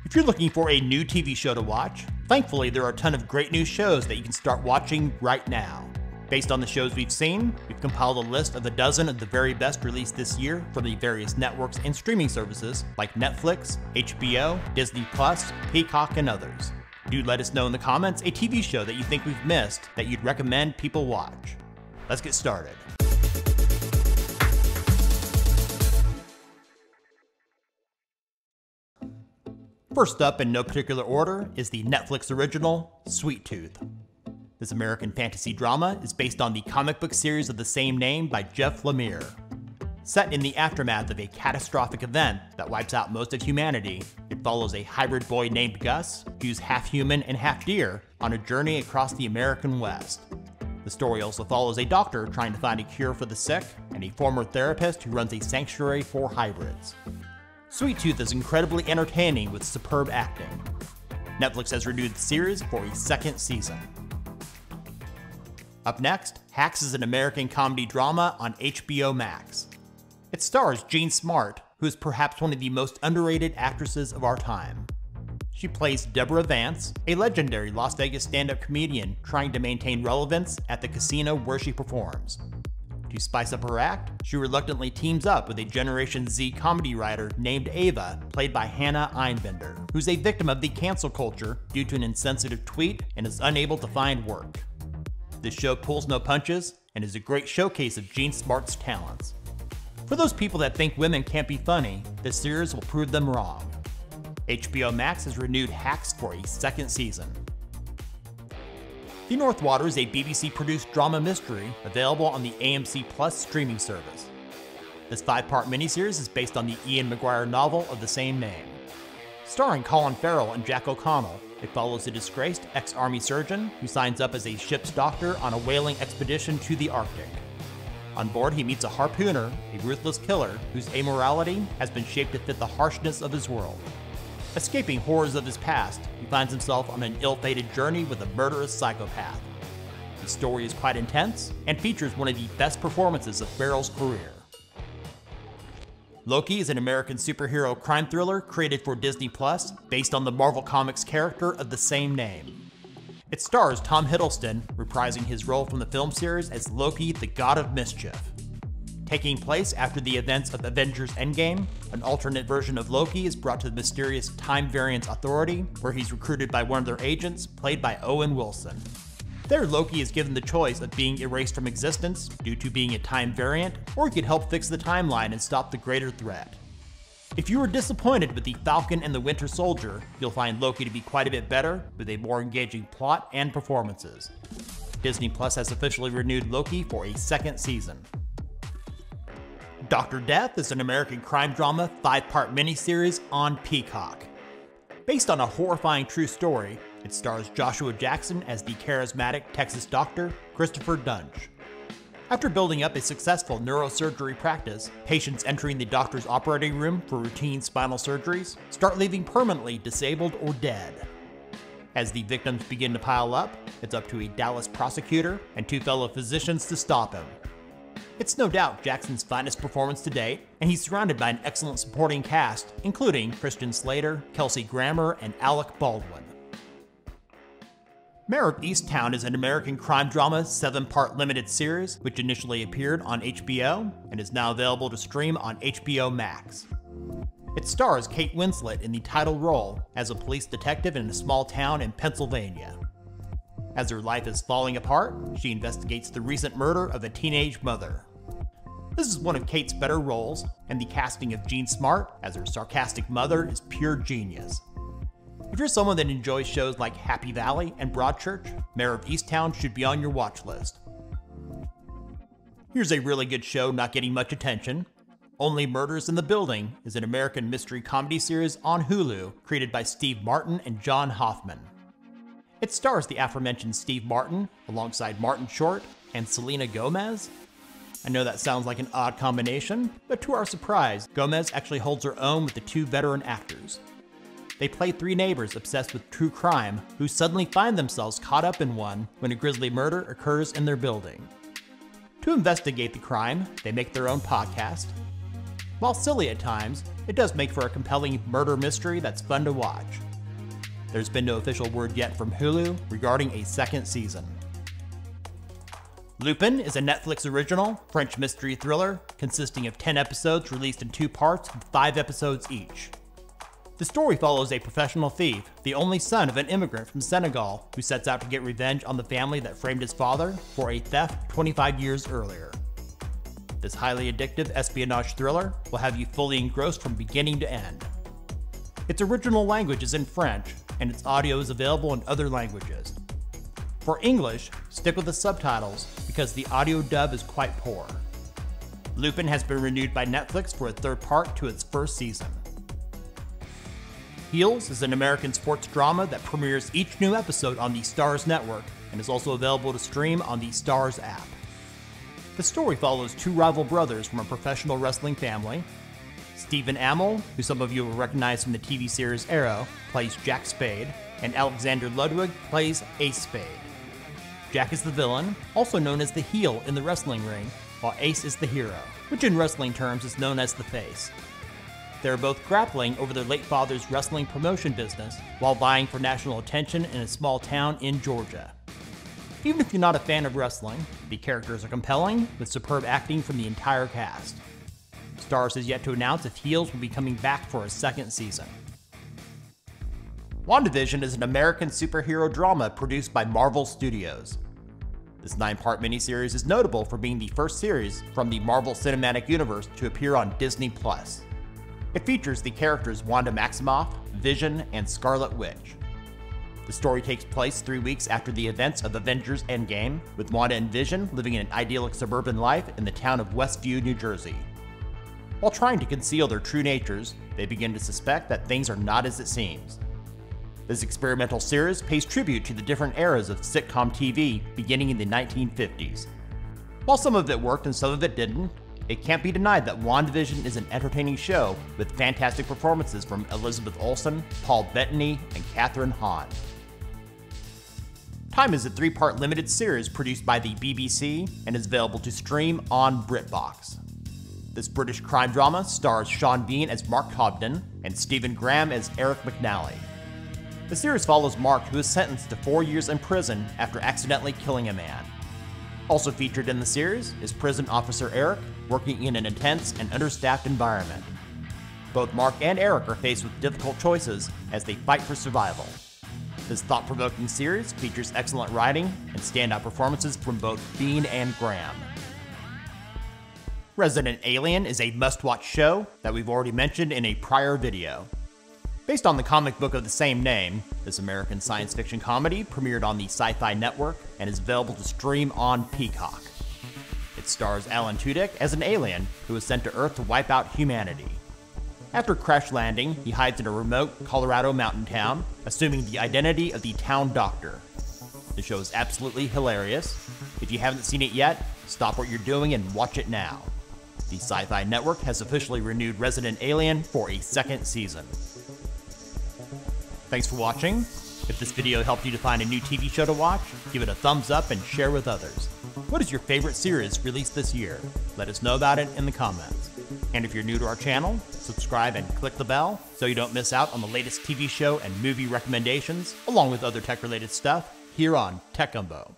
If you're looking for a new TV show to watch, thankfully there are a ton of great new shows that you can start watching right now. Based on the shows we've seen, we've compiled a list of a dozen of the very best released this year from the various networks and streaming services like Netflix, HBO, Disney+, Peacock, and others. Do let us know in the comments a TV show that you think we've missed that you'd recommend people watch. Let's get started. First up, in no particular order, is the Netflix original, Sweet Tooth. This American fantasy drama is based on the comic book series of the same name by Jeff Lemire. Set in the aftermath of a catastrophic event that wipes out most of humanity, it follows a hybrid boy named Gus, who's half human and half deer, on a journey across the American West. The story also follows a doctor trying to find a cure for the sick, and a former therapist who runs a sanctuary for hybrids. Sweet Tooth is incredibly entertaining with superb acting. Netflix has renewed the series for a second season. Up next, Hacks is an American comedy drama on HBO Max. It stars Jean Smart, who is perhaps one of the most underrated actresses of our time. She plays Deborah Vance, a legendary Las Vegas stand-up comedian trying to maintain relevance at the casino where she performs. To spice up her act, she reluctantly teams up with a Generation Z comedy writer named Ava, played by Hannah Einbender, who's a victim of the cancel culture due to an insensitive tweet and is unable to find work. This show pulls no punches and is a great showcase of Jean Smart's talents. For those people that think women can't be funny, this series will prove them wrong. HBO Max has renewed Hacks for a second season. The North Water is a BBC-produced drama mystery available on the AMC Plus streaming service. This 5-part miniseries is based on the Ian McGuire novel of the same name. Starring Colin Farrell and Jack O'Connell, it follows a disgraced ex-army surgeon who signs up as a ship's doctor on a whaling expedition to the Arctic. On board, he meets a harpooner, a ruthless killer whose amorality has been shaped to fit the harshness of his world. Escaping horrors of his past, he finds himself on an ill-fated journey with a murderous psychopath. The story is quite intense and features one of the best performances of Farrell's career. Loki is an American superhero crime thriller created for Disney+, based on the Marvel Comics character of the same name. It stars Tom Hiddleston, reprising his role from the film series as Loki, the God of Mischief. Taking place after the events of Avengers Endgame, an alternate version of Loki is brought to the mysterious Time Variance Authority, where he's recruited by one of their agents, played by Owen Wilson. There, Loki is given the choice of being erased from existence due to being a time variant, or he could help fix the timeline and stop the greater threat. If you were disappointed with the Falcon and the Winter Soldier, you'll find Loki to be quite a bit better, with a more engaging plot and performances. Disney Plus has officially renewed Loki for a second season. Dr. Death is an American crime drama 5-part miniseries on Peacock. Based on a horrifying true story, it stars Joshua Jackson as the charismatic Texas doctor, Christopher Dunch. After building up a successful neurosurgery practice, patients entering the doctor's operating room for routine spinal surgeries start leaving permanently disabled or dead. As the victims begin to pile up, it's up to a Dallas prosecutor and 2 fellow physicians to stop him. It's no doubt Jackson's finest performance to date, and he's surrounded by an excellent supporting cast, including Christian Slater, Kelsey Grammer, and Alec Baldwin. Mayor of Easttown is an American crime drama 7-part limited series, which initially appeared on HBO and is now available to stream on HBO Max. It stars Kate Winslet in the title role as a police detective in a small town in Pennsylvania. As her life is falling apart, she investigates the recent murder of a teenage mother. This is one of Kate's better roles, and the casting of Jean Smart as her sarcastic mother is pure genius. If you're someone that enjoys shows like Happy Valley and Broadchurch, Mayor of Easttown should be on your watch list. Here's a really good show not getting much attention. Only Murders in the Building is an American mystery comedy series on Hulu created by Steve Martin and John Hoffman. It stars the aforementioned Steve Martin alongside Martin Short and Selena Gomez. I know that sounds like an odd combination, but to our surprise, Gomez actually holds her own with the 2 veteran actors. They play 3 neighbors obsessed with true crime who suddenly find themselves caught up in one when a grisly murder occurs in their building. To investigate the crime, they make their own podcast. While silly at times, it does make for a compelling murder mystery that's fun to watch. There's been no official word yet from Hulu regarding a second season. Lupin is a Netflix original French mystery thriller consisting of 10 episodes released in 2 parts with 5 episodes each. The story follows a professional thief, the only son of an immigrant from Senegal, who sets out to get revenge on the family that framed his father for a theft 25 years earlier. This highly addictive espionage thriller will have you fully engrossed from beginning to end. Its original language is in French, and its audio is available in other languages. For English, stick with the subtitles because the audio dub is quite poor. Lupin has been renewed by Netflix for a 3rd part to its 1st season. Heels is an American sports drama that premieres each new episode on the Starz network and is also available to stream on the Starz app. The story follows 2 rival brothers from a professional wrestling family. Stephen Amell, who some of you will recognize from the TV series Arrow, plays Jack Spade, and Alexander Ludwig plays Ace Spade. Jack is the villain, also known as the heel in the wrestling ring, while Ace is the hero, which in wrestling terms is known as the face. They are both grappling over their late father's wrestling promotion business while vying for national attention in a small town in Georgia. Even if you're not a fan of wrestling, the characters are compelling, with superb acting from the entire cast. Starz has yet to announce if Heels will be coming back for a 2nd season. WandaVision is an American superhero drama produced by Marvel Studios. This 9-part miniseries is notable for being the first series from the Marvel Cinematic Universe to appear on Disney+. It features the characters Wanda Maximoff, Vision, and Scarlet Witch. The story takes place 3 weeks after the events of Avengers Endgame, with Wanda and Vision living an idyllic suburban life in the town of Westview, New Jersey. While trying to conceal their true natures, they begin to suspect that things are not as it seems. This experimental series pays tribute to the different eras of sitcom TV beginning in the 1950s. While some of it worked and some of it didn't, it can't be denied that WandaVision is an entertaining show with fantastic performances from Elizabeth Olsen, Paul Bettany, and Catherine Hahn. Time is a 3-part limited series produced by the BBC and is available to stream on BritBox. This British crime drama stars Sean Bean as Mark Cobden and Stephen Graham as Eric McNally. The series follows Mark, who is sentenced to 4 years in prison after accidentally killing a man. Also featured in the series is prison officer Eric, working in an intense and understaffed environment. Both Mark and Eric are faced with difficult choices as they fight for survival. This thought-provoking series features excellent writing and standout performances from both Bean and Graham. Resident Alien is a must-watch show that we've already mentioned in a prior video. Based on the comic book of the same name, this American science fiction comedy premiered on the Sci-Fi Network and is available to stream on Peacock. It stars Alan Tudyk as an alien who is sent to Earth to wipe out humanity. After crash landing, he hides in a remote Colorado mountain town, assuming the identity of the town doctor. The show is absolutely hilarious. If you haven't seen it yet, stop what you're doing and watch it now. The Sci-Fi Network has officially renewed Resident Alien for a 2nd season. Thanks for watching. If this video helped you to find a new TV show to watch, give it a thumbs up and share with others. What is your favorite series released this year? Let us know about it in the comments. And if you're new to our channel, subscribe and click the bell so you don't miss out on the latest TV show and movie recommendations, along with other tech-related stuff here on Tech Gumbo.